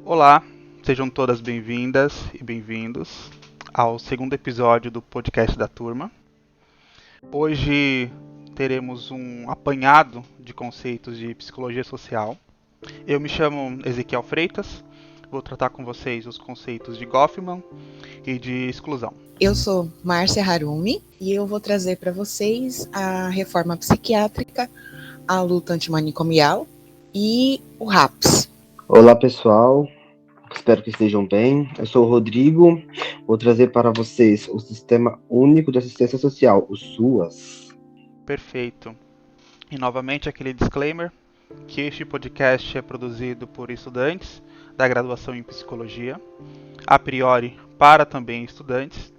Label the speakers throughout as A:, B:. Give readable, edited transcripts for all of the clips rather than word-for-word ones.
A: Olá, sejam todas bem-vindas e bem-vindos ao segundo episódio do podcast da turma. Hoje teremos um apanhado de conceitos de psicologia social. Eu me chamo Ezequiel Freitas, vou tratar com vocês os conceitos de Goffman e de exclusão.
B: Eu sou Márcia Harumi e eu vou trazer para vocês a reforma psiquiátrica, a luta antimanicomial e o RAPS.
C: Olá pessoal, espero que estejam bem. Eu sou o Rodrigo, vou trazer para vocês o Sistema Único de Assistência Social, o SUAS.
A: Perfeito. E novamente aquele disclaimer que este podcast é produzido por estudantes da graduação em psicologia, a priori para também estudantes.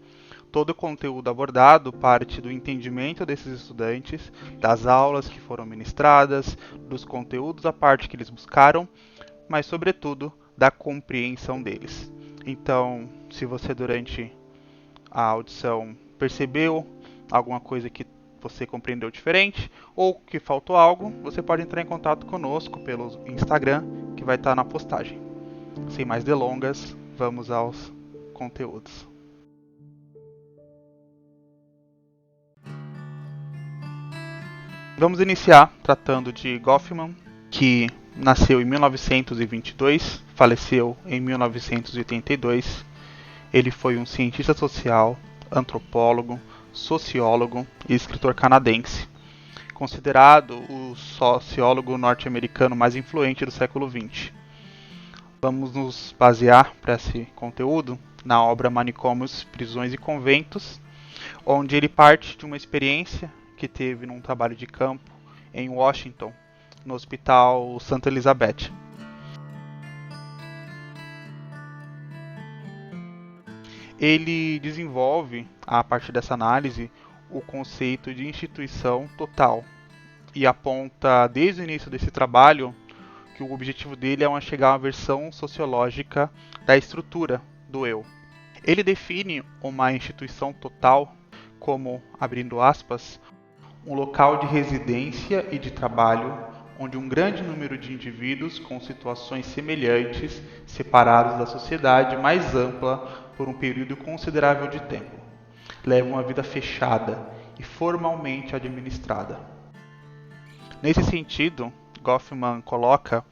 A: Todo o conteúdo abordado parte do entendimento desses estudantes, das aulas que foram ministradas, dos conteúdos à parte que eles buscaram, mas sobretudo da compreensão deles. Então, se você durante a audição percebeu alguma coisa que você compreendeu diferente ou que faltou algo, você pode entrar em contato conosco pelo Instagram, que vai estar na postagem. Sem mais delongas, vamos aos conteúdos. Vamos iniciar tratando de Goffman, que nasceu em 1922, faleceu em 1982. Ele foi um cientista social, antropólogo, sociólogo e escritor canadense, considerado o sociólogo norte-americano mais influente do século XX. Vamos nos basear para esse conteúdo na obra Manicômios, Prisões e Conventos, onde ele parte de uma experiência que teve num trabalho de campo em Washington, no Hospital Santa Elizabeth. Ele desenvolve, a partir dessa análise, o conceito de instituição total e aponta desde o início desse trabalho que o objetivo dele é chegar a uma versão sociológica da estrutura do eu. Ele define uma instituição total como, abrindo aspas, um local de residência e de trabalho onde um grande número de indivíduos com situações semelhantes, separados da sociedade mais ampla por um período considerável de tempo, levam uma vida fechada e formalmente administrada. Nesse sentido, Goffman coloca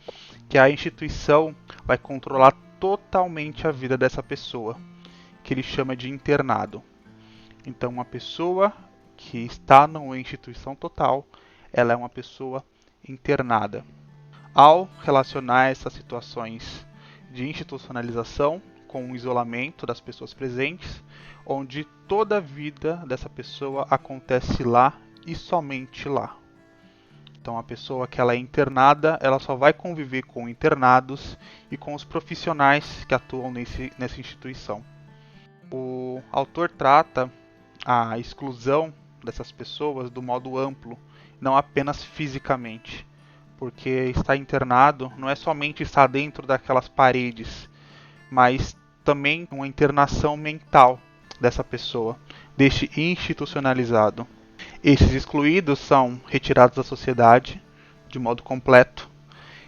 A: que a instituição vai controlar totalmente a vida dessa pessoa, que ele chama de internado. Então, uma pessoa que está numa instituição total, ela é uma pessoa internada. Ao relacionar essas situações de institucionalização com o isolamento das pessoas presentes, onde toda a vida dessa pessoa acontece lá e somente lá. Então, a pessoa que ela é internada, ela só vai conviver com internados e com os profissionais que atuam nessa instituição. O autor trata a exclusão dessas pessoas do modo amplo, não apenas fisicamente, porque estar internado não é somente estar dentro daquelas paredes, mas também uma internação mental dessa pessoa, deste institucionalizado. Esses excluídos são retirados da sociedade de modo completo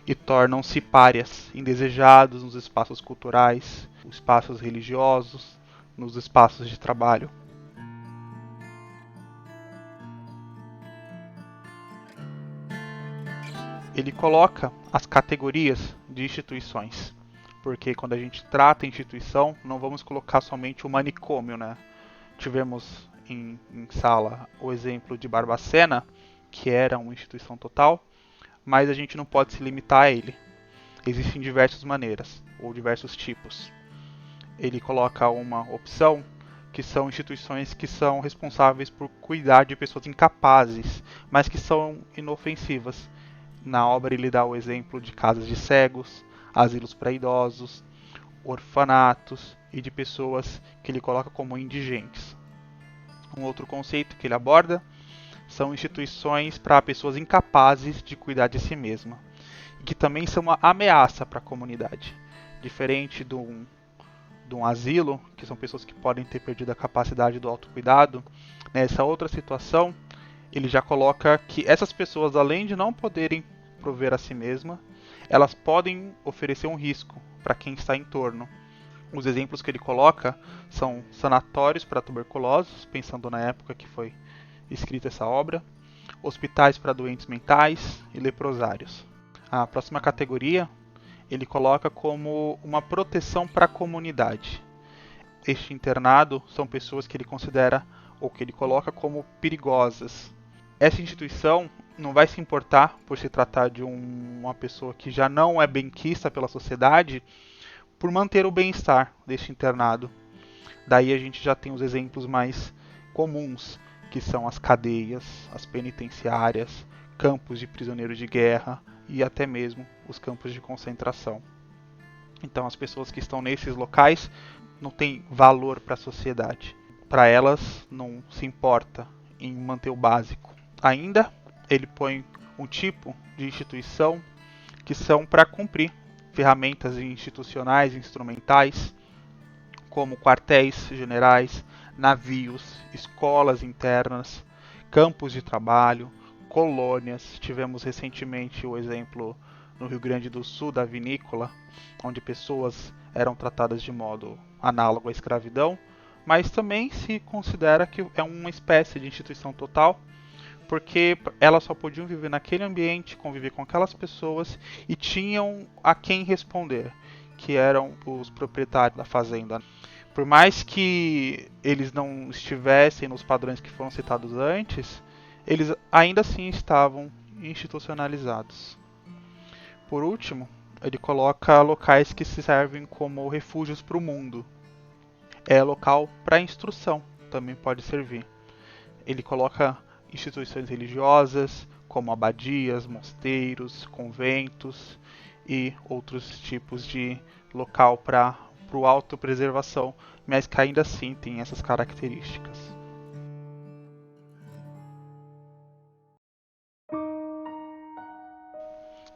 A: e tornam-se párias, indesejados nos espaços culturais, nos espaços religiosos, nos espaços de trabalho. Ele coloca as categorias de instituições, porque quando a gente trata instituição, não vamos colocar somente o manicômio, né? Tivemos em sala o exemplo de Barbacena, que era uma instituição total, mas a gente não pode se limitar a ele. Existem diversas maneiras, ou diversos tipos. Ele coloca uma opção, que são instituições que são responsáveis por cuidar de pessoas incapazes, mas que são inofensivas. Na obra ele dá o exemplo de casas de cegos, asilos para idosos, orfanatos e de pessoas que ele coloca como indigentes. Um outro conceito que ele aborda são instituições para pessoas incapazes de cuidar de si mesma, que também são uma ameaça para a comunidade. Diferente de um asilo, que são pessoas que podem ter perdido a capacidade do autocuidado, nessa outra situação, ele já coloca que essas pessoas, além de não poderem prover a si mesma, elas podem oferecer um risco para quem está em torno. Os exemplos que ele coloca são sanatórios para tuberculosos, pensando na época que foi escrita essa obra, hospitais para doentes mentais e leprosários. A próxima categoria ele coloca como uma proteção para a comunidade. Este internado são pessoas que ele considera ou que ele coloca como perigosas. Essa instituição não vai se importar por se tratar de uma pessoa que já não é benquista pela sociedade por manter o bem-estar deste internado. Daí a gente já tem os exemplos mais comuns, que são as cadeias, as penitenciárias, campos de prisioneiros de guerra e até mesmo os campos de concentração. Então as pessoas que estão nesses locais não têm valor para a sociedade. Para elas não se importa em manter o básico. Ainda ele põe um tipo de instituição que são para cumprir ferramentas institucionais, instrumentais, como quartéis generais, navios, escolas internas, campos de trabalho, colônias. Tivemos recentemente o exemplo no Rio Grande do Sul da vinícola, onde pessoas eram tratadas de modo análogo à escravidão, mas também se considera que é uma espécie de instituição total, porque elas só podiam viver naquele ambiente, conviver com aquelas pessoas e tinham a quem responder, que eram os proprietários da fazenda. Por mais que eles não estivessem nos padrões que foram citados antes, eles ainda assim estavam institucionalizados. Por último, ele coloca locais que se servem como refúgios para o mundo. É local para instrução, também pode servir. Ele coloca instituições religiosas, como abadias, mosteiros, conventos e outros tipos de local para autopreservação, mas que ainda assim tem essas características.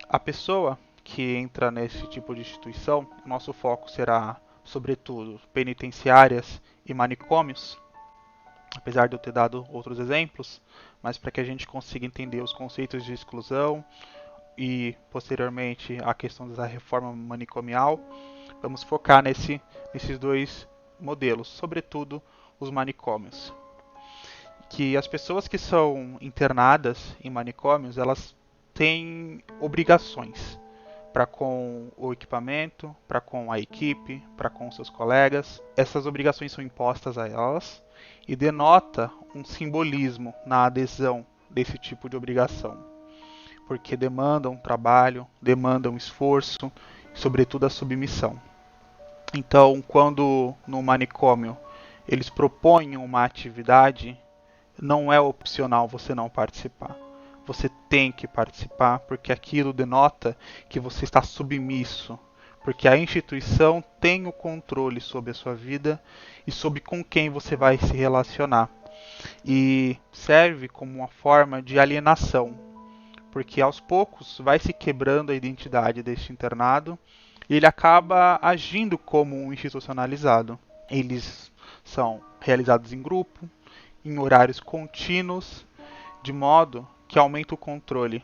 A: A pessoa que entra nesse tipo de instituição, nosso foco será, sobretudo, penitenciárias e manicômios, apesar de eu ter dado outros exemplos, mas para que a gente consiga entender os conceitos de exclusão e, posteriormente, a questão da reforma manicomial, vamos focar nesses dois modelos, sobretudo os manicômios. Que as pessoas que são internadas em manicômios, elas têm obrigações para com o equipamento, para com a equipe, para com seus colegas. Essas obrigações são impostas a elas e denota um simbolismo na adesão desse tipo de obrigação, porque demandam trabalho, demandam esforço, e, sobretudo, a submissão. Então, quando no manicômio eles propõem uma atividade, não é opcional você não participar. Você tem que participar, porque aquilo denota que você está submisso, porque a instituição tem o controle sobre a sua vida e sobre com quem você vai se relacionar. E serve como uma forma de alienação, porque aos poucos vai se quebrando a identidade deste internado e ele acaba agindo como um institucionalizado. Eles são realizados em grupo, em horários contínuos, de modo que aumenta o controle.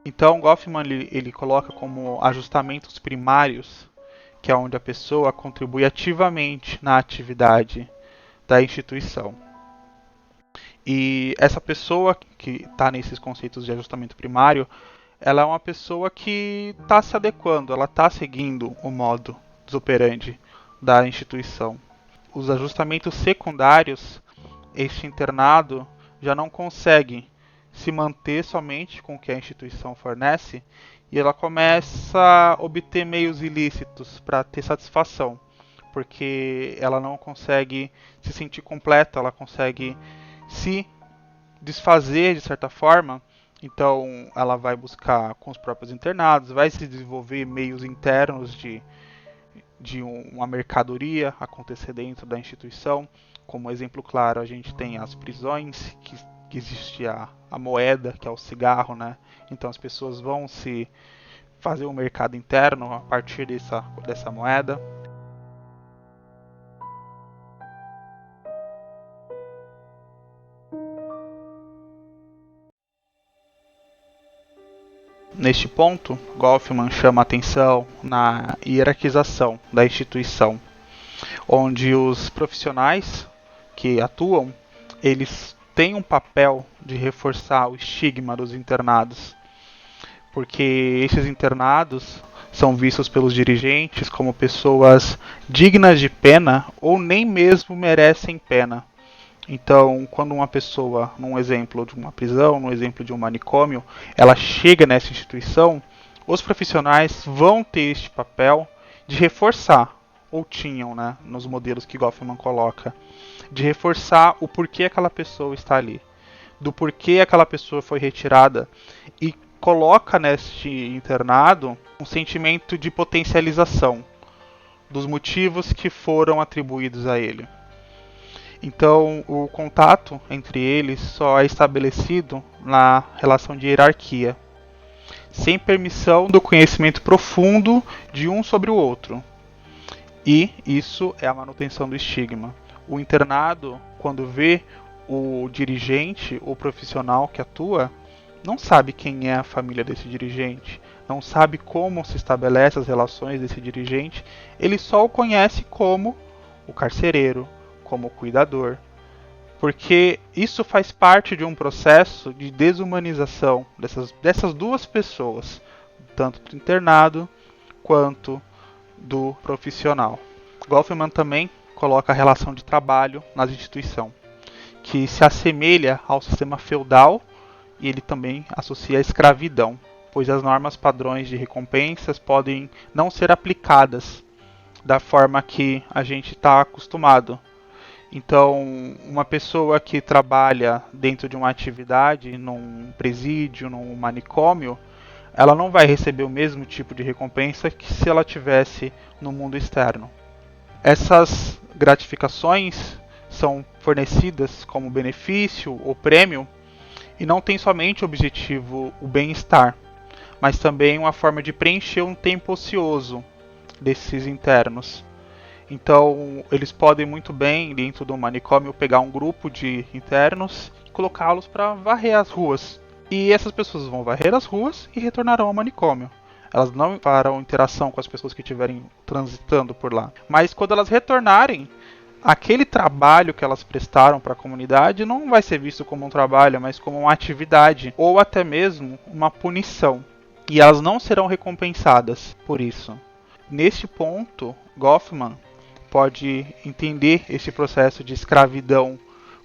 A: Então, Goffman ele coloca como ajustamentos primários, que é onde a pessoa contribui ativamente na atividade da instituição. E essa pessoa que está nesses conceitos de ajustamento primário, ela é uma pessoa que está se adequando, ela está seguindo o modo operandi da instituição. Os ajustamentos secundários, este internado já não consegue se manter somente com o que a instituição fornece e ela começa a obter meios ilícitos para ter satisfação, porque ela não consegue se sentir completa, ela consegue se desfazer de certa forma. Então ela vai buscar com os próprios internados, vai se desenvolver meios internos de uma mercadoria acontecer dentro da instituição. Como exemplo claro, a gente tem as prisões, que existe a moeda, que é o cigarro, né? Então as pessoas vão se fazer um mercado interno a partir dessa moeda. Neste ponto, Goffman chama atenção na hierarquização da instituição, onde os profissionais que atuam, eles têm um papel de reforçar o estigma dos internados, porque esses internados são vistos pelos dirigentes como pessoas dignas de pena ou nem mesmo merecem pena. Então, quando uma pessoa, num exemplo de uma prisão, num exemplo de um manicômio, ela chega nessa instituição, os profissionais vão ter este papel de reforçar, ou tinham, né, nos modelos que Goffman coloca, de reforçar o porquê aquela pessoa está ali, do porquê aquela pessoa foi retirada, e coloca neste internado um sentimento de potencialização dos motivos que foram atribuídos a ele. Então, o contato entre eles só é estabelecido na relação de hierarquia, sem permissão do conhecimento profundo de um sobre o outro. E isso é a manutenção do estigma. O internado, quando vê o dirigente ou profissional que atua, não sabe quem é a família desse dirigente, não sabe como se estabelece as relações desse dirigente, ele só o conhece como o carcereiro, como cuidador, porque isso faz parte de um processo de desumanização dessas duas pessoas, tanto do internado quanto do profissional. Goffman também coloca a relação de trabalho nas instituições, que se assemelha ao sistema feudal, e ele também associa a escravidão, pois as normas padrões de recompensas podem não ser aplicadas da forma que a gente está acostumado. Então, uma pessoa que trabalha dentro de uma atividade, num presídio, num manicômio, ela não vai receber o mesmo tipo de recompensa que se ela tivesse no mundo externo. Essas gratificações são fornecidas como benefício ou prêmio e não tem somente o objetivo o bem-estar, mas também uma forma de preencher um tempo ocioso desses internos. Então, eles podem muito bem, dentro do manicômio, pegar um grupo de internos e colocá-los para varrer as ruas. E essas pessoas vão varrer as ruas e retornarão ao manicômio. Elas não farão interação com as pessoas que estiverem transitando por lá. Mas quando elas retornarem, aquele trabalho que elas prestaram para a comunidade não vai ser visto como um trabalho, mas como uma atividade, ou até mesmo uma punição. E elas não serão recompensadas por isso. Neste ponto, Goffman pode entender esse processo de escravidão,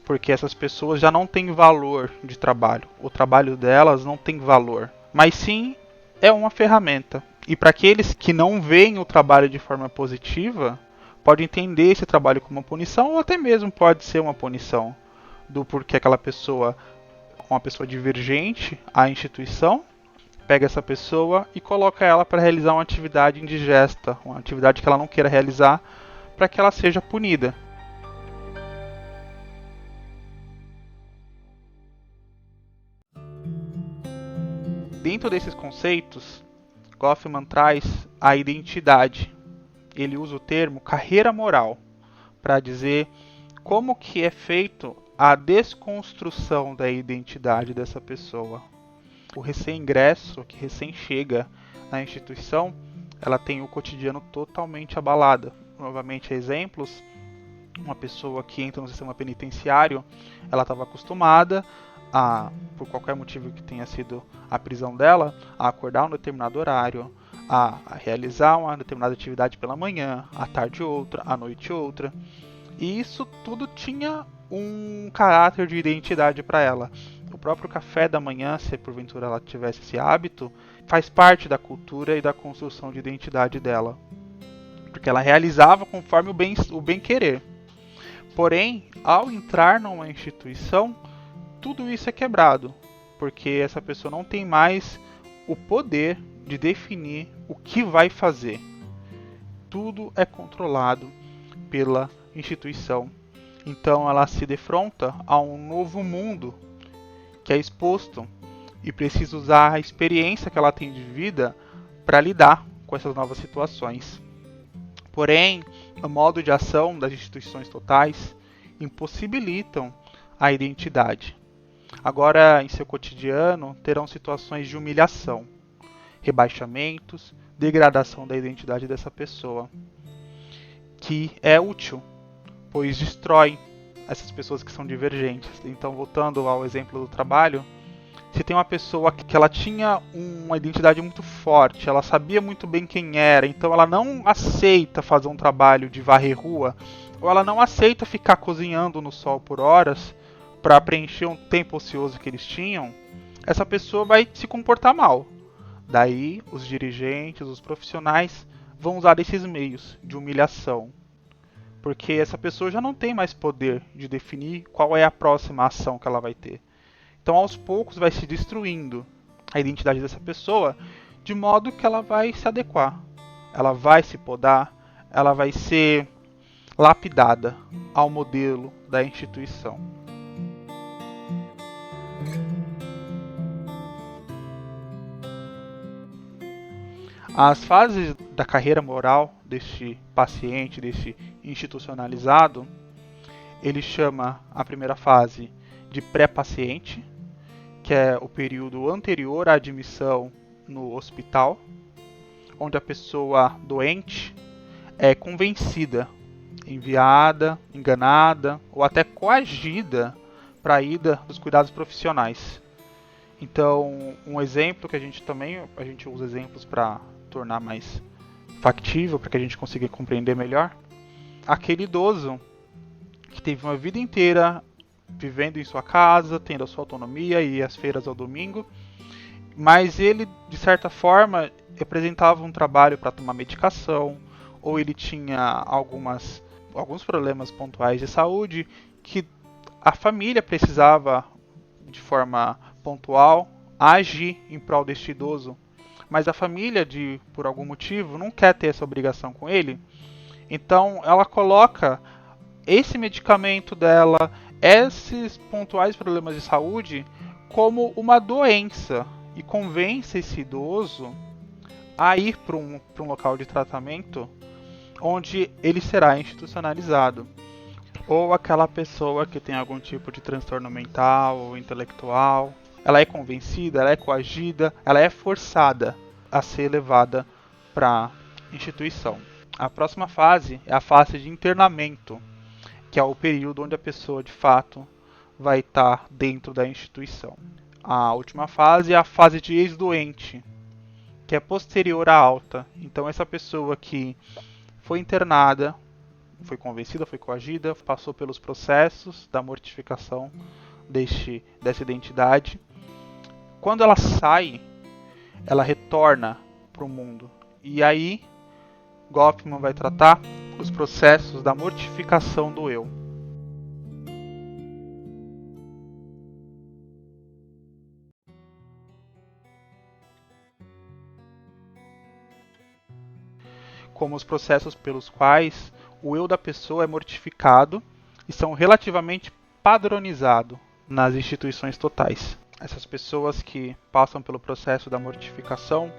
A: porque essas pessoas já não têm valor de trabalho. O trabalho delas não tem valor, mas sim é uma ferramenta. E para aqueles que não veem o trabalho de forma positiva, pode entender esse trabalho como uma punição, ou até mesmo pode ser uma punição do porquê aquela pessoa, uma pessoa divergente à instituição, pega essa pessoa e coloca ela para realizar uma atividade indigesta, uma atividade que ela não queira realizar, para que ela seja punida. Dentro desses conceitos, Goffman traz a identidade. Ele usa o termo carreira moral para dizer como que é feito a desconstrução da identidade dessa pessoa. O recém-ingresso, que recém chega na instituição, ela tem o cotidiano totalmente abalado. Novamente, exemplos, uma pessoa que entra no sistema penitenciário, ela estava acostumada a, por qualquer motivo que tenha sido a prisão dela, a acordar um determinado horário, a realizar uma determinada atividade pela manhã, à tarde outra, à noite outra. E isso tudo tinha um caráter de identidade para ela. O próprio café da manhã, se porventura ela tivesse esse hábito, faz parte da cultura e da construção de identidade dela. Porque ela realizava conforme o bem-querer. Porém, ao entrar numa instituição, tudo isso é quebrado. Porque essa pessoa não tem mais o poder de definir o que vai fazer. Tudo é controlado pela instituição. Então ela se defronta a um novo mundo que é exposto e precisa usar a experiência que ela tem de vida para lidar com essas novas situações. Porém, o modo de ação das instituições totais impossibilitam a identidade. Agora, em seu cotidiano, terão situações de humilhação, rebaixamentos, degradação da identidade dessa pessoa, que é útil, pois destrói essas pessoas que são divergentes. Então, voltando ao exemplo do trabalho, se tem uma pessoa que ela tinha uma identidade muito forte, ela sabia muito bem quem era, então ela não aceita fazer um trabalho de varrer rua, ou ela não aceita ficar cozinhando no sol por horas para preencher um tempo ocioso que eles tinham, essa pessoa vai se comportar mal. Daí, os dirigentes, os profissionais vão usar esses meios de humilhação, porque essa pessoa já não tem mais poder de definir qual é a próxima ação que ela vai ter. Então, aos poucos, vai se destruindo a identidade dessa pessoa, de modo que ela vai se adequar, ela vai se podar, ela vai ser lapidada ao modelo da instituição. As fases da carreira moral deste paciente, deste institucionalizado, ele chama a primeira fase de pré-paciente, que é o período anterior à admissão no hospital, onde a pessoa doente é convencida, enviada, enganada ou até coagida para a ida dos cuidados profissionais. Então, um exemplo que a gente usa exemplos para tornar mais factível, para que a gente consiga compreender melhor, aquele idoso que teve uma vida inteira vivendo em sua casa, tendo a sua autonomia e as feiras ao domingo, mas ele, de certa forma, representava um trabalho para tomar medicação, ou ele tinha alguns problemas pontuais de saúde que a família precisava, de forma pontual, agir em prol deste idoso, mas a família, por algum motivo, não quer ter essa obrigação com ele, então ela coloca esse medicamento dela, esses pontuais problemas de saúde, como uma doença e convence esse idoso a ir para um local de tratamento onde ele será institucionalizado. Ou aquela pessoa que tem algum tipo de transtorno mental ou intelectual, ela é convencida, ela é coagida, ela é forçada a ser levada para a instituição. A próxima fase é a fase de internamento, que é o período onde a pessoa de fato vai estar dentro da instituição. A última fase é a fase de ex-doente, que é posterior à alta. Então essa pessoa que foi internada, foi convencida, foi coagida, passou pelos processos da mortificação dessa identidade. Quando ela sai, ela retorna para o mundo. E aí, Goffman vai tratar os processos da mortificação do eu. Como os processos pelos quais o eu da pessoa é mortificado e são relativamente padronizados nas instituições totais. Essas pessoas que passam pelo processo da mortificação,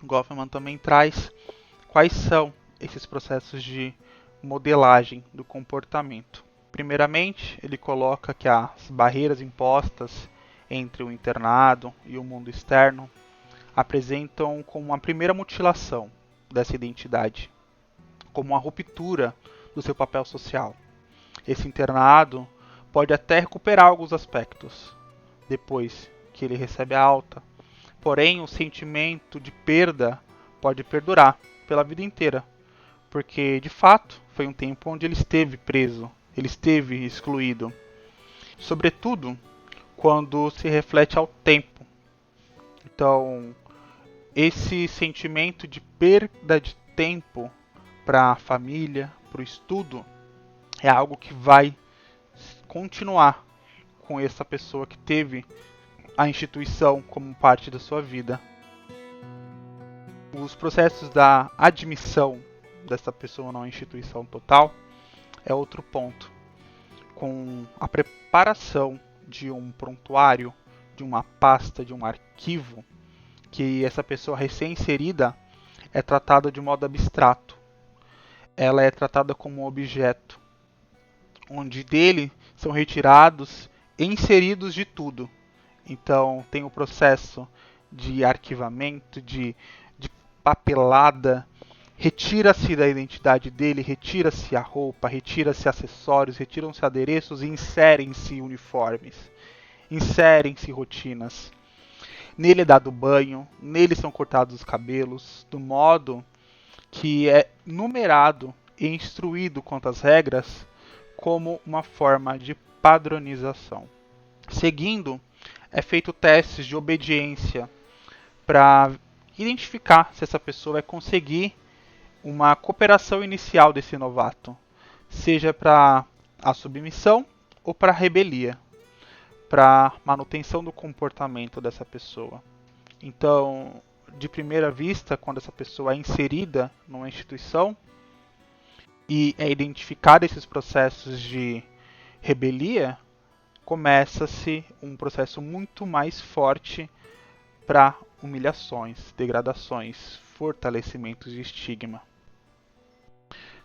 A: Goffman também traz quais são esses processos de modelagem do comportamento. Primeiramente, ele coloca que as barreiras impostas entre o internado e o mundo externo apresentam como uma primeira mutilação dessa identidade, como uma ruptura do seu papel social. Esse internado pode até recuperar alguns aspectos depois que ele recebe a alta, porém o sentimento de perda pode perdurar pela vida inteira, porque de fato foi um tempo onde ele esteve preso, ele esteve excluído, sobretudo quando se reflete ao tempo. Então, esse sentimento de perda de tempo para a família, para o estudo, é algo que vai continuar com essa pessoa que teve a instituição como parte da sua vida. Os processos da admissão dessa pessoa na instituição total é outro ponto, com a preparação de um prontuário, de uma pasta, de um arquivo, que essa pessoa recém-inserida é tratada de modo abstrato. Ela é tratada como um objeto, onde dele são retirados e inseridos de tudo. Então tem o processo de arquivamento, de papelada. Retira-se da identidade dele, retira-se a roupa, retira-se acessórios, retiram-se adereços e inserem-se uniformes, inserem-se rotinas. Nele é dado banho, nele são cortados os cabelos, do modo que é numerado e instruído quanto às regras como uma forma de padronização. Seguindo, é feito testes de obediência para identificar se essa pessoa vai conseguir uma cooperação inicial desse novato, seja para a submissão ou para a rebelia, para manutenção do comportamento dessa pessoa. Então, de primeira vista, quando essa pessoa é inserida numa instituição e é identificado esses processos de rebelia, começa-se um processo muito mais forte para humilhações, degradações, fortalecimentos de estigma.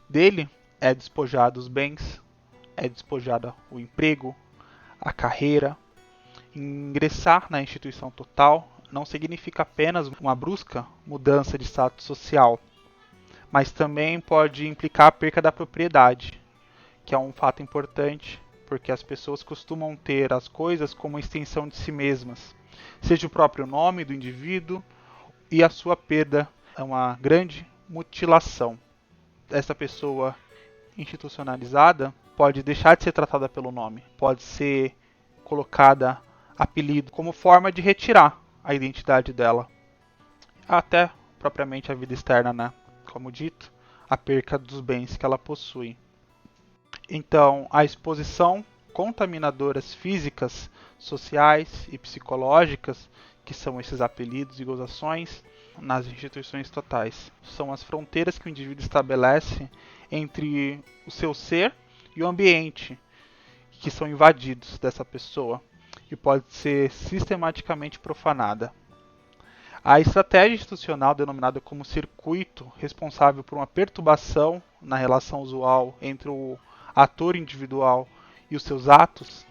A: Dele é despojado os bens, é despojado o emprego, a carreira. Ingressar na instituição total não significa apenas uma brusca mudança de status social, mas também pode implicar a perca da propriedade, que é um fato importante, porque as pessoas costumam ter as coisas como extensão de si mesmas, seja o próprio nome do indivíduo, e a sua perda é uma grande mutilação. Essa pessoa institucionalizada pode deixar de ser tratada pelo nome, pode ser colocada apelido como forma de retirar a identidade dela, até propriamente a vida externa, né? Como dito, a perca dos bens que ela possui. Então, a exposição contaminadoras físicas, sociais e psicológicas, que são esses apelidos e gozações, nas instituições totais. São as fronteiras que o indivíduo estabelece entre o seu ser e o ambiente, que são invadidos dessa pessoa, e pode ser sistematicamente profanada. A estratégia institucional, denominada como circuito, responsável por uma perturbação na relação usual entre o ator individual e os seus atos.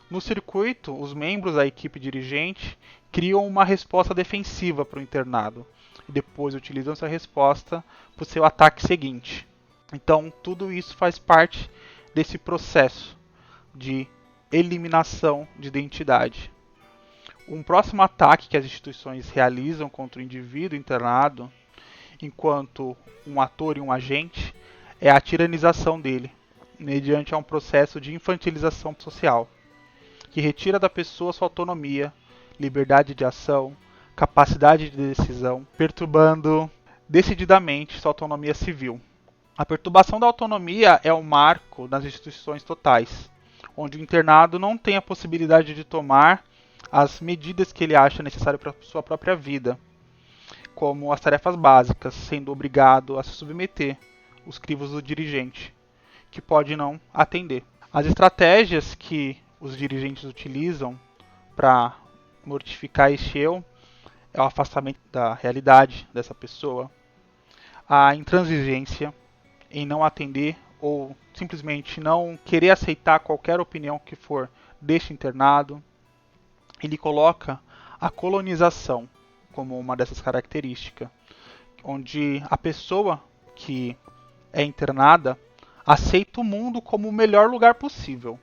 A: No circuito, os membros da equipe dirigente criam uma resposta defensiva para o internado e depois utilizam essa resposta para o seu ataque seguinte. Então, tudo isso faz parte desse processo de eliminação de identidade. Um próximo ataque que as instituições realizam contra o indivíduo internado, enquanto um ator e um agente, é a tiranização dele, mediante um processo de infantilização social, que retira da pessoa sua autonomia, liberdade de ação, capacidade de decisão, perturbando decididamente sua autonomia civil. A perturbação da autonomia é o marco das instituições totais, onde o internado não tem a possibilidade de tomar as medidas que ele acha necessário para sua própria vida, como as tarefas básicas, sendo obrigado a se submeter aos crivos do dirigente, que pode não atender. As estratégias que os dirigentes utilizam para mortificar este eu é o afastamento da realidade dessa pessoa, a intransigência em não atender ou simplesmente não querer aceitar qualquer opinião que for deste internado. Ele coloca a colonização como uma dessas características, onde a pessoa que é internada aceita o mundo como o melhor lugar possível.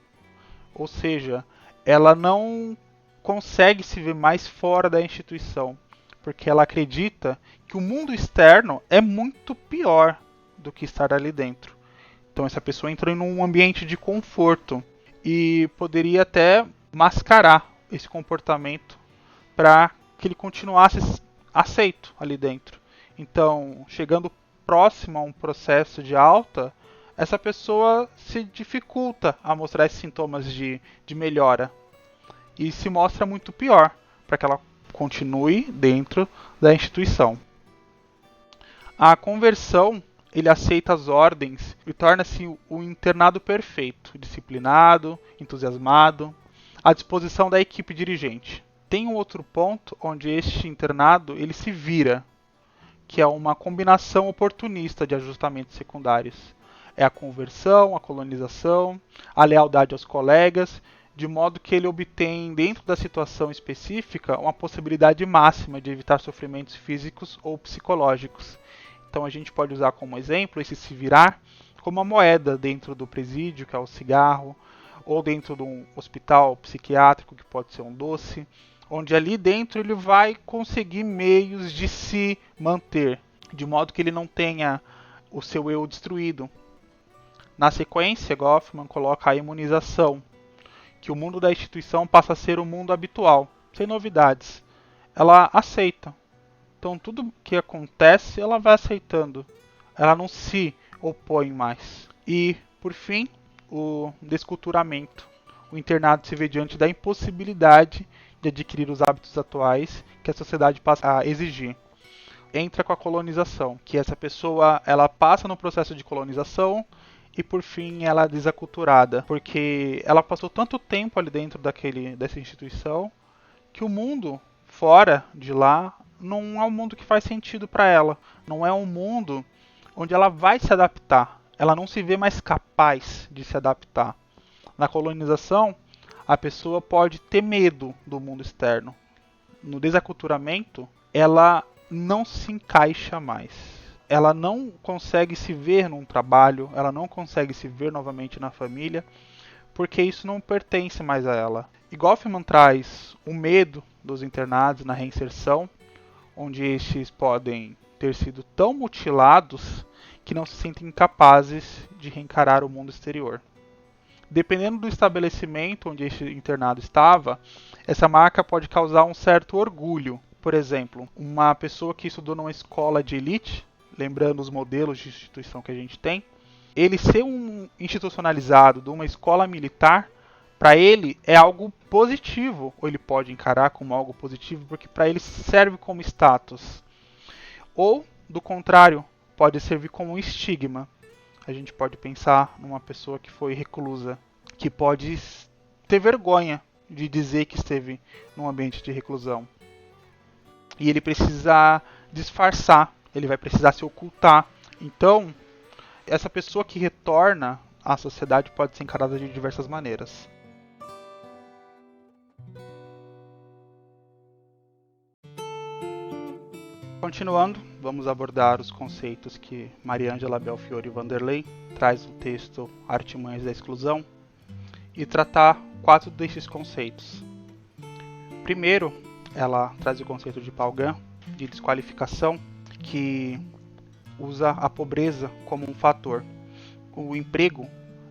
A: Ou seja, ela não consegue se ver mais fora da instituição, porque ela acredita que o mundo externo é muito pior do que estar ali dentro. Então essa pessoa entra em um ambiente de conforto e poderia até mascarar esse comportamento para que ele continuasse aceito ali dentro. Então, chegando próximo a um processo de alta, essa pessoa se dificulta a mostrar esses sintomas de melhora e se mostra muito pior para que ela continue dentro da instituição. A conversão, ele aceita as ordens e torna-se o internado perfeito, disciplinado, entusiasmado, à disposição da equipe dirigente. Tem um outro ponto onde este internado ele se vira, que é uma combinação oportunista de ajustamentos secundários. É a conversão, a colonização, a lealdade aos colegas de modo que ele obtém, dentro da situação específica, uma possibilidade máxima de evitar sofrimentos físicos ou psicológicos. Então a gente pode usar como exemplo esse se virar como uma moeda dentro do presídio, que é o cigarro, ou dentro de um hospital psiquiátrico, que pode ser um doce, onde ali dentro ele vai conseguir meios de se manter, de modo que ele não tenha o seu eu destruído. Na sequência, Goffman coloca a imunização, que o mundo da instituição passa a ser o mundo habitual, sem novidades. Ela aceita. Então tudo que acontece, ela vai aceitando. Ela não se opõe mais. E, por fim, o desculturamento. O internado se vê diante da impossibilidade de adquirir os hábitos atuais que a sociedade passa a exigir. Entra com a colonização, que essa pessoa ela passa no processo de colonização e por fim ela é desaculturada, porque ela passou tanto tempo ali dentro dessa instituição que o mundo fora de lá não é um mundo que faz sentido para ela, não é um mundo onde ela vai se adaptar, ela não se vê mais capaz de se adaptar. Na colonização, a pessoa pode ter medo do mundo externo. No desaculturamento, ela não se encaixa mais. Ela não consegue se ver num trabalho, ela não consegue se ver novamente na família, porque isso não pertence mais a ela. E Goffman traz o medo dos internados na reinserção, onde estes podem ter sido tão mutilados que não se sentem capazes de reencarar o mundo exterior. Dependendo do estabelecimento onde este internado estava, essa marca pode causar um certo orgulho. Por exemplo, uma pessoa que estudou numa escola de elite, lembrando os modelos de instituição que a gente tem, ele ser um institucionalizado de uma escola militar, para ele é algo positivo, ou ele pode encarar como algo positivo, porque para ele serve como status. Ou, do contrário, pode servir como um estigma. A gente pode pensar numa pessoa que foi reclusa, que pode ter vergonha de dizer que esteve num ambiente de reclusão. E ele precisa disfarçar, ele vai precisar se ocultar. Então, essa pessoa que retorna à sociedade pode ser encarada de diversas maneiras. Continuando, vamos abordar os conceitos que Mariângela Belfiore Vanderlei traz no texto Artimanhas da Exclusão e tratar 4 destes conceitos. Primeiro, ela traz o conceito de Palgan, de desqualificação, que usa a pobreza como um fator. O emprego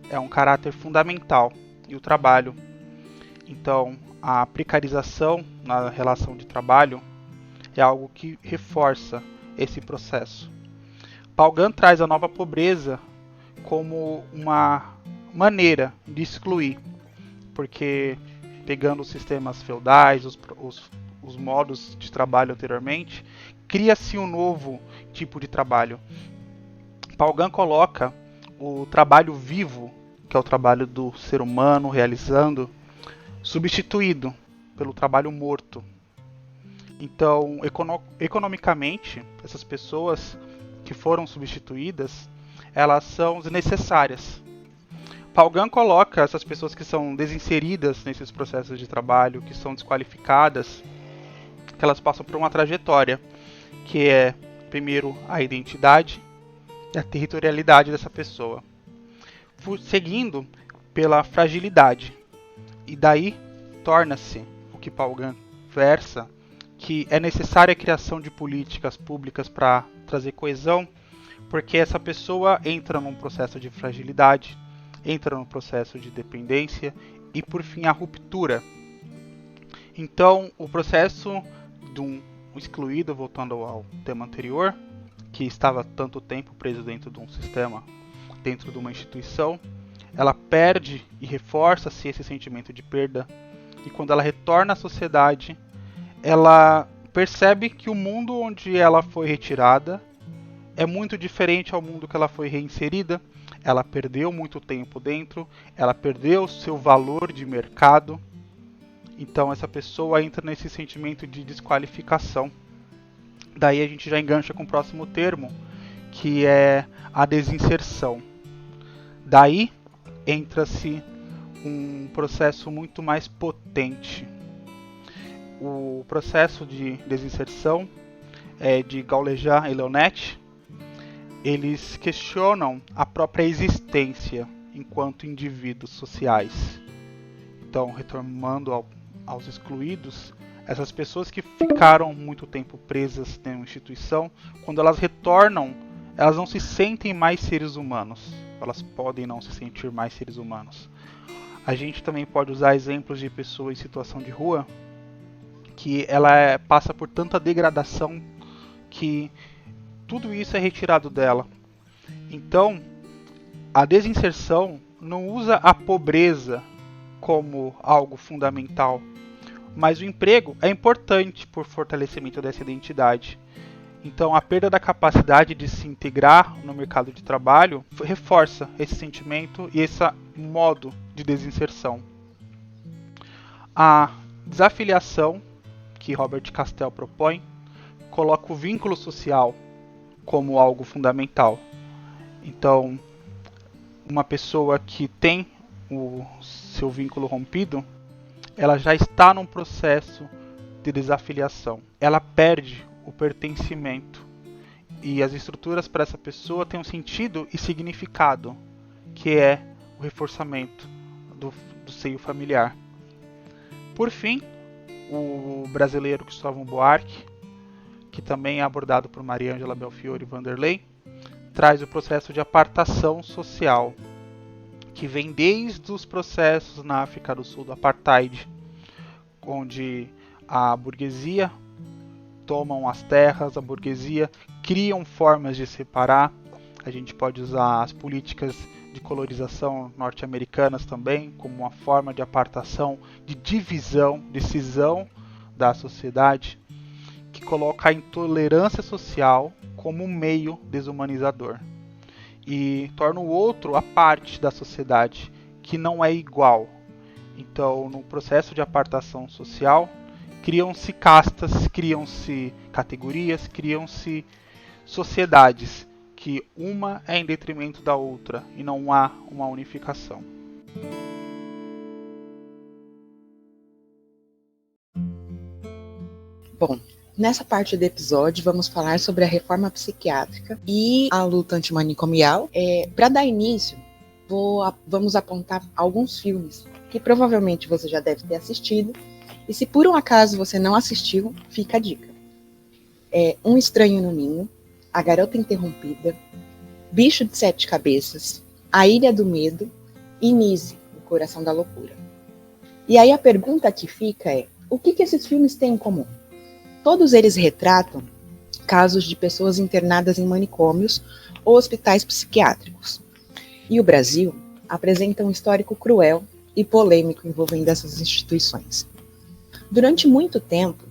A: é um caráter fundamental e o trabalho. Então, a precarização na relação de trabalho é algo que reforça esse processo. Palgan traz a nova pobreza como uma maneira de excluir, porque pegando os sistemas feudais, os modos de trabalho anteriormente, cria-se um novo tipo de trabalho. Palgan coloca o trabalho vivo, que é o trabalho do ser humano realizando, substituído pelo trabalho morto. Então, economicamente, essas pessoas que foram substituídas, elas são desnecessárias. Palgan coloca essas pessoas que são desinseridas nesses processos de trabalho, que são desqualificadas, que elas passam por uma trajetória, que é, primeiro, a identidade e a territorialidade dessa pessoa, seguindo pela fragilidade. E daí torna-se o que Palgan versa, que é necessária a criação de políticas públicas para trazer coesão, porque essa pessoa entra num processo de fragilidade, entra num processo de dependência e, por fim, a ruptura. Então, o processo de um excluído, voltando ao tema anterior, que estava tanto tempo preso dentro de um sistema, dentro de uma instituição, ela perde e reforça-se esse sentimento de perda, e quando ela retorna à sociedade, ela percebe que o mundo onde ela foi retirada é muito diferente ao mundo que ela foi reinserida. Ela perdeu muito tempo dentro, ela perdeu seu valor de mercado. Então essa pessoa entra nesse sentimento de desqualificação. Daí a gente já engancha com o próximo termo, que é a desinserção. Daí entra-se um processo muito mais potente. O processo de desinserção de Gaulejar e Leonetti, eles questionam a própria existência enquanto indivíduos sociais. Então, retornando aos excluídos, essas pessoas que ficaram muito tempo presas em uma instituição, quando elas retornam, elas não se sentem mais seres humanos. Elas podem não se sentir mais seres humanos. A gente também pode usar exemplos de pessoas em situação de rua, que ela passa por tanta degradação que tudo isso é retirado dela. Então, a desinserção não usa a pobreza como algo fundamental, mas o emprego é importante por fortalecimento dessa identidade. Então, a perda da capacidade de se integrar no mercado de trabalho reforça esse sentimento e esse modo de desinserção. A desafiliação, que Robert Castell propõe, coloca o vínculo social como algo fundamental. Então, uma pessoa que tem o seu vínculo rompido, ela já está num processo de desafiliação. Ela perde o pertencimento e as estruturas para essa pessoa têm um sentido e significado, que é o reforçamento do seio familiar. Por fim, o brasileiro Cristóvão Buarque, que também é abordado por Mariângela Belfiore e Vanderlei, traz o processo de apartação social, que vem desde os processos na África do Sul do Apartheid, onde a burguesia tomam as terras, a burguesia criam formas de separar. A gente pode usar as políticas de colonização norte-americanas também como uma forma de apartação, de divisão, de cisão da sociedade, que coloca a intolerância social como um meio desumanizador e torna o outro a parte da sociedade que não é igual. Então, no processo de apartação social, criam-se castas, criam-se categorias, criam-se sociedades que uma é em detrimento da outra e não há uma unificação.
B: Bom, nessa parte do episódio vamos falar sobre a reforma psiquiátrica e a luta antimanicomial. Para dar início, vamos apontar alguns filmes que provavelmente você já deve ter assistido, e se por um acaso você não assistiu, fica a dica. Um Estranho no Ninho, A Garota Interrompida, Bicho de Sete Cabeças, A Ilha do Medo e Nise, O Coração da Loucura. E aí a pergunta que fica é, o que esses filmes têm em comum? Todos eles retratam casos de pessoas internadas em manicômios ou hospitais psiquiátricos. E o Brasil apresenta um histórico cruel e polêmico envolvendo essas instituições. Durante muito tempo,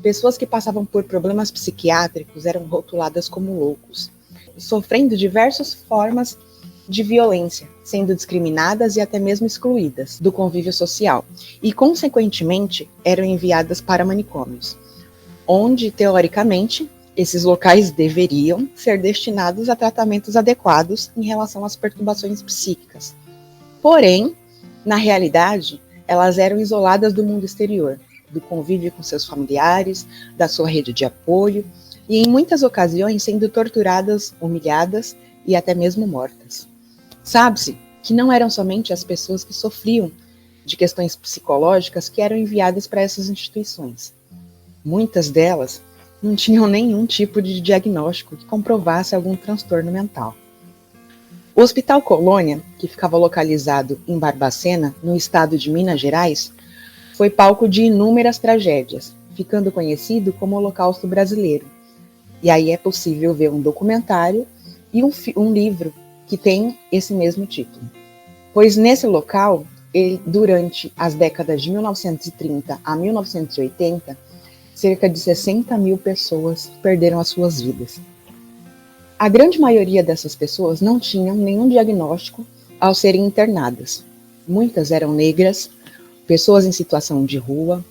B: pessoas que passavam por problemas psiquiátricos eram rotuladas como loucos, sofrendo diversas formas de violência, sendo discriminadas e até mesmo excluídas do convívio social, e, consequentemente, eram enviadas para manicômios, onde, teoricamente, esses locais deveriam ser destinados a tratamentos adequados em relação às perturbações psíquicas. Porém, na realidade, elas eram isoladas do mundo exterior, do convívio com seus familiares, da sua rede de apoio, e em muitas ocasiões sendo torturadas, humilhadas e até mesmo mortas. Sabe-se que não eram somente as pessoas que sofriam de questões psicológicas que eram enviadas para essas instituições. Muitas delas não tinham nenhum tipo de diagnóstico que comprovasse algum transtorno mental. O Hospital Colônia, que ficava localizado em Barbacena, no estado de Minas Gerais, foi palco de inúmeras tragédias, ficando conhecido como Holocausto Brasileiro. E aí é possível ver um documentário e um livro que tem esse mesmo título. Pois nesse local, durante as décadas de 1930 a 1980, cerca de 60 mil pessoas perderam as suas vidas. A grande maioria dessas pessoas não tinham nenhum diagnóstico ao serem internadas. Muitas eram negras, pessoas em situação de rua,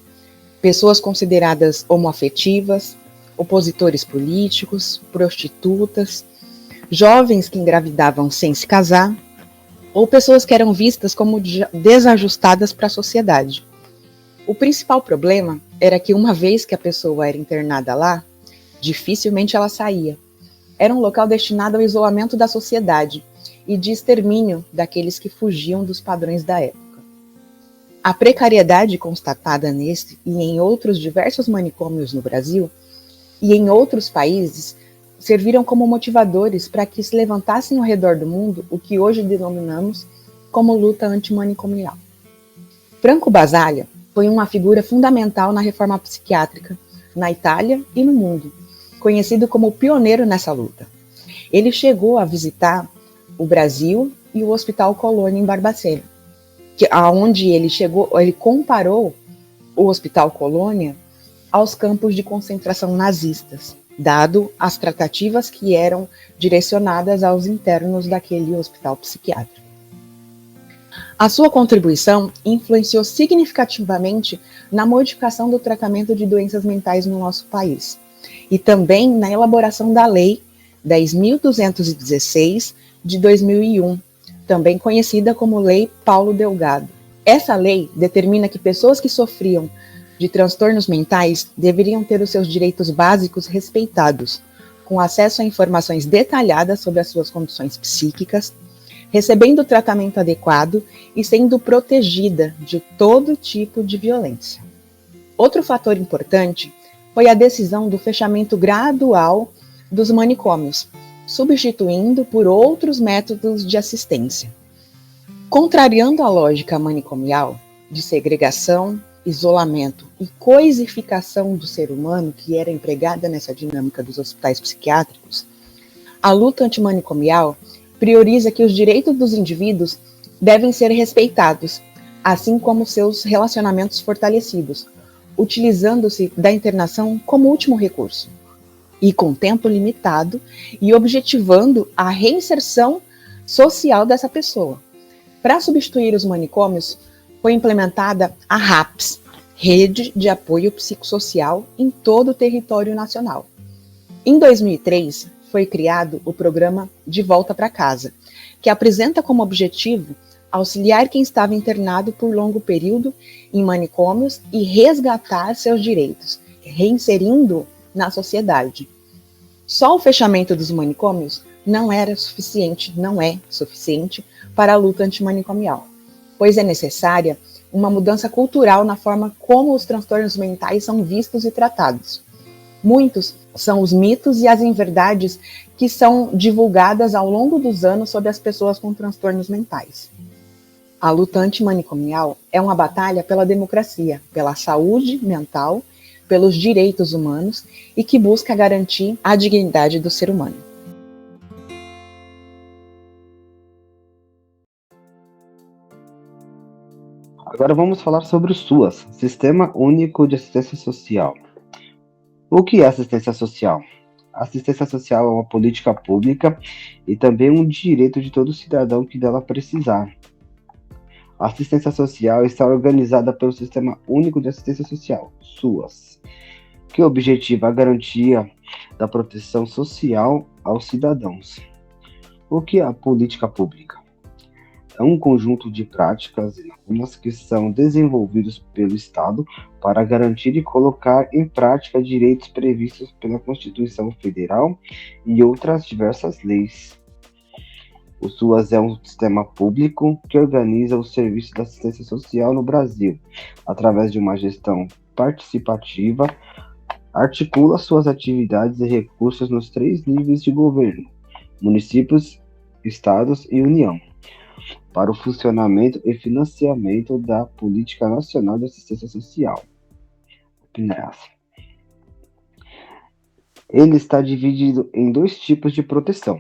B: pessoas consideradas homoafetivas, opositores políticos, prostitutas, jovens que engravidavam sem se casar, ou pessoas que eram vistas como desajustadas para a sociedade. O principal problema era que uma vez que a pessoa era internada lá, dificilmente ela saía. Era um local destinado ao isolamento da sociedade e de extermínio daqueles que fugiam dos padrões da época. A precariedade constatada neste e em outros diversos manicômios no Brasil e em outros países serviram como motivadores para que se levantassem ao redor do mundo o que hoje denominamos como luta antimanicomial. Franco Basaglia foi uma figura fundamental na reforma psiquiátrica na Itália e no mundo, conhecido como o pioneiro nessa luta. Ele chegou a visitar o Brasil e o Hospital Colônia em Barbacena, onde ele comparou o Hospital Colônia aos campos de concentração nazistas, dado as tratativas que eram direcionadas aos internos daquele hospital psiquiátrico. A sua contribuição influenciou significativamente na modificação do tratamento de doenças mentais no nosso país e também na elaboração da Lei 10.216 de 2001, também conhecida como Lei Paulo Delgado. Essa lei determina que pessoas que sofriam de transtornos mentais deveriam ter os seus direitos básicos respeitados, com acesso a informações detalhadas sobre as suas condições psíquicas, recebendo tratamento adequado e sendo protegida de todo tipo de violência. Outro fator importante foi a decisão do fechamento gradual dos manicômios, substituindo por outros métodos de assistência. Contrariando a lógica manicomial de segregação, isolamento e coisificação do ser humano que era empregada nessa dinâmica dos hospitais psiquiátricos, a luta antimanicomial prioriza que os direitos dos indivíduos devem ser respeitados, assim como seus relacionamentos fortalecidos, utilizando-se da internação como último recurso, e com tempo limitado, e objetivando a reinserção social dessa pessoa. Para substituir os manicômios, foi implementada a RAPS, Rede de Apoio Psicossocial, em todo o território nacional. Em 2003, foi criado o programa De Volta para Casa, que apresenta como objetivo auxiliar quem estava internado por longo período em manicômios e resgatar seus direitos, reinserindo na sociedade. Só o fechamento dos manicômios não é suficiente para a luta antimanicomial, pois é necessária uma mudança cultural na forma como os transtornos mentais são vistos e tratados. Muitos são os mitos e as inverdades que são divulgadas ao longo dos anos sobre as pessoas com transtornos mentais. A luta antimanicomial é uma batalha pela democracia, pela saúde mental, pelos direitos humanos e que busca garantir a dignidade do ser humano.
C: Agora vamos falar sobre o SUAS, Sistema Único de Assistência Social. O que é assistência social? A assistência social é uma política pública e também um direito de todo cidadão que dela precisar. A assistência social está organizada pelo Sistema Único de Assistência Social, SUAS, que objetiva a garantia da proteção social aos cidadãos. O que é a política pública? É um conjunto de práticas e normas que são desenvolvidos pelo Estado para garantir e colocar em prática direitos previstos pela Constituição Federal e outras diversas leis. O SUAS é um sistema público que organiza o serviço da assistência social no Brasil, através de uma gestão participativa, articula suas atividades e recursos nos 3 níveis de governo, municípios, estados e União, para o funcionamento e financiamento da Política Nacional de Assistência Social, PNAS. Ele está dividido em 2 tipos de proteção.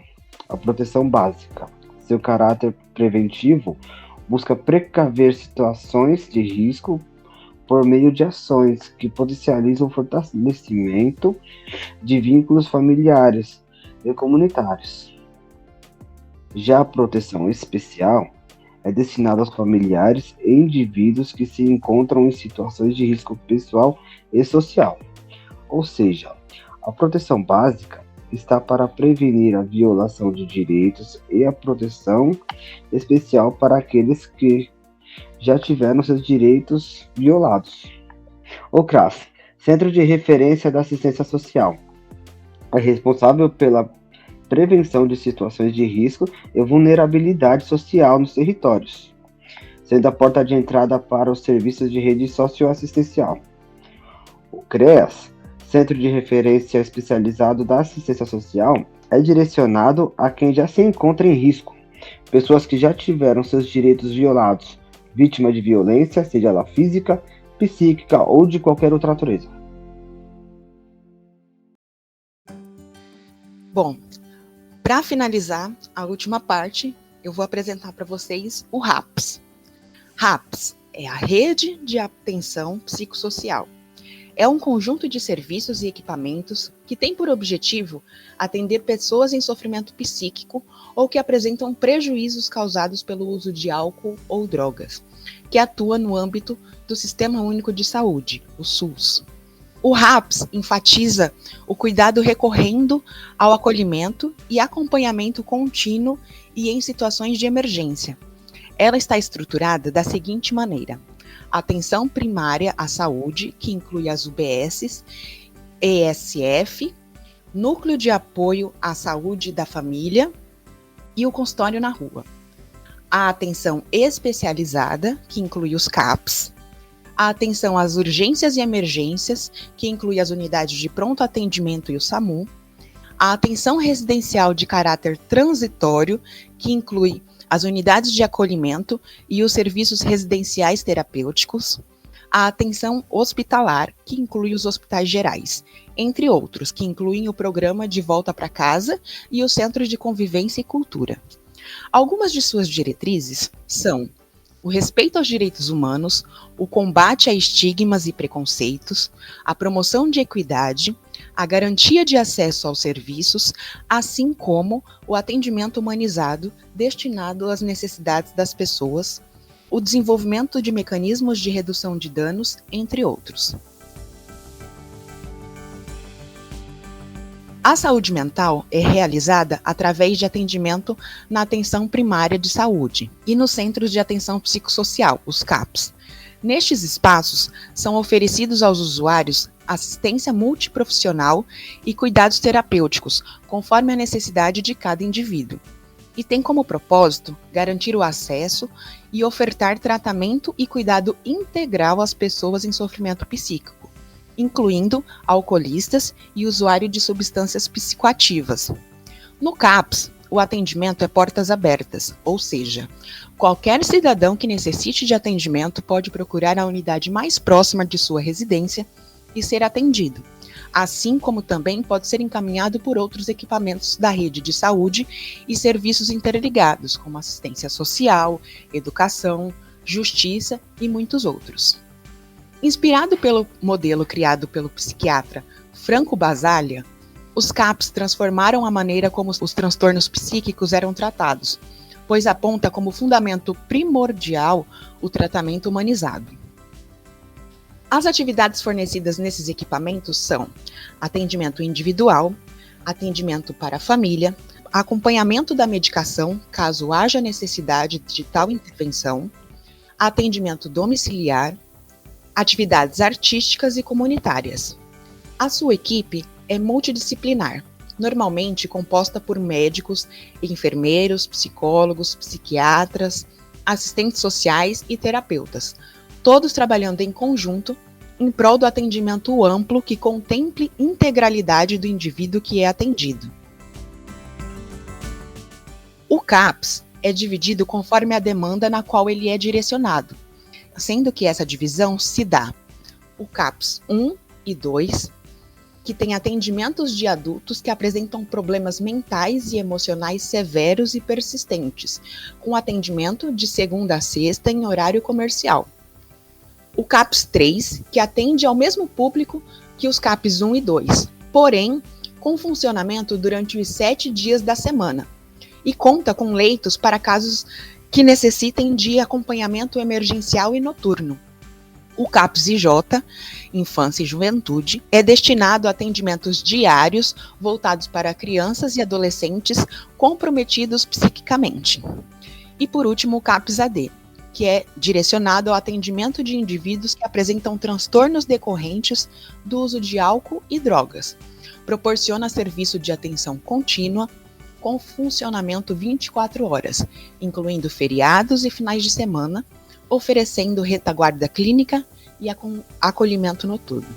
C: A proteção básica, seu caráter preventivo, busca precaver situações de risco por meio de ações que potencializam o fortalecimento de vínculos familiares e comunitários. Já a proteção especial é destinada aos familiares e indivíduos que se encontram em situações de risco pessoal e social. Ou seja, a proteção básica está para prevenir a violação de direitos e a proteção especial para aqueles que já tiveram seus direitos violados. O CRAS, Centro de Referência da Assistência Social, é responsável pela prevenção de situações de risco e vulnerabilidade social nos territórios, sendo a porta de entrada para os serviços de rede socioassistencial. O CREAS, Centro de Referência Especializado da Assistência Social, é direcionado a quem já se encontra em risco, pessoas que já tiveram seus direitos violados, vítima de violência, seja ela física, psíquica ou de qualquer outra natureza.
B: Bom, para finalizar a última parte, eu vou apresentar para vocês o RAPS. RAPS é a Rede de Atenção Psicossocial. É um conjunto de serviços e equipamentos que tem por objetivo atender pessoas em sofrimento psíquico ou que apresentam prejuízos causados pelo uso de álcool ou drogas, que atua no âmbito do Sistema Único de Saúde, o SUS. O RAPS enfatiza o cuidado recorrendo ao acolhimento e acompanhamento contínuo e em situações de emergência. Ela está estruturada da seguinte maneira: atenção primária à saúde, que inclui as UBSs, ESF, núcleo de apoio à saúde da família e o consultório na rua. A atenção especializada, que inclui os CAPs. A atenção às urgências e emergências, que inclui as unidades de pronto atendimento e o SAMU. A atenção residencial de caráter transitório, que inclui as unidades de acolhimento e os serviços residenciais terapêuticos. A atenção hospitalar, que inclui os hospitais gerais, entre outros, que incluem o programa de volta para casa e o Centro de Convivência e Cultura. Algumas de suas diretrizes são o respeito aos direitos humanos, o combate a estigmas e preconceitos, a promoção de equidade, a garantia de acesso aos serviços, assim como o atendimento humanizado destinado às necessidades das pessoas, o desenvolvimento de mecanismos de redução de danos, entre outros. A saúde mental é realizada através de atendimento na atenção primária de saúde e nos centros de atenção psicossocial, os CAPs. Nestes espaços, são oferecidos aos usuários assistência multiprofissional e cuidados terapêuticos, conforme a necessidade de cada indivíduo. E tem como propósito garantir o acesso e ofertar tratamento e cuidado integral às pessoas em sofrimento psíquico, incluindo alcoolistas e usuário de substâncias psicoativas. No CAPS, o atendimento é portas abertas, ou seja, qualquer cidadão que necessite de atendimento pode procurar a unidade mais próxima de sua residência e ser atendido, assim como também pode ser encaminhado por outros equipamentos da rede de saúde e serviços interligados, como assistência social, educação, justiça e muitos outros. Inspirado pelo modelo criado pelo psiquiatra Franco Basaglia, os CAPs transformaram a maneira como os transtornos psíquicos eram tratados, pois aponta como fundamento primordial o tratamento humanizado. As atividades fornecidas nesses equipamentos são atendimento individual, atendimento para a família, acompanhamento da medicação, caso haja necessidade de tal intervenção, atendimento domiciliar, atividades artísticas e comunitárias. A sua equipe é multidisciplinar, normalmente composta por médicos, enfermeiros, psicólogos, psiquiatras, assistentes sociais e terapeutas, todos trabalhando em conjunto em prol do atendimento amplo que contemple integralidade do indivíduo que é atendido. O CAPS é dividido conforme a demanda na qual ele é direcionado, sendo que essa divisão se dá o CAPS 1 e 2, que tem atendimentos de adultos que apresentam problemas mentais e emocionais severos e persistentes, com atendimento de segunda a sexta em horário comercial. O CAPS 3, que atende ao mesmo público que os CAPS 1 e 2, porém com funcionamento durante os 7 dias da semana, e conta com leitos para casos que necessitem de acompanhamento emergencial e noturno. O CAPS-IJ, Infância e Juventude, é destinado a atendimentos diários voltados para crianças e adolescentes comprometidos psiquicamente. E por último, o CAPS-AD, que é direcionado ao atendimento de indivíduos que apresentam transtornos decorrentes do uso de álcool e drogas. Proporciona serviço de atenção contínua com funcionamento 24 horas, incluindo feriados e finais de semana, oferecendo retaguarda clínica e acolhimento noturno.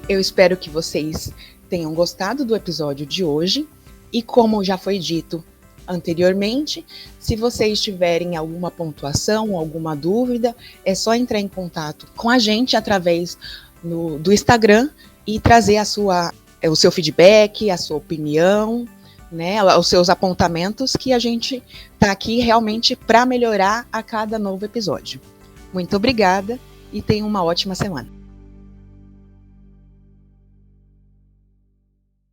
B: Eu espero que vocês tenham gostado do episódio de hoje e, como já foi dito anteriormente, se vocês tiverem alguma pontuação, alguma dúvida, é só entrar em contato com a gente através do Instagram e trazer o seu feedback, a sua opinião, né, os seus apontamentos, que a gente está aqui realmente para melhorar a cada novo episódio. Muito obrigada e tenham uma ótima semana.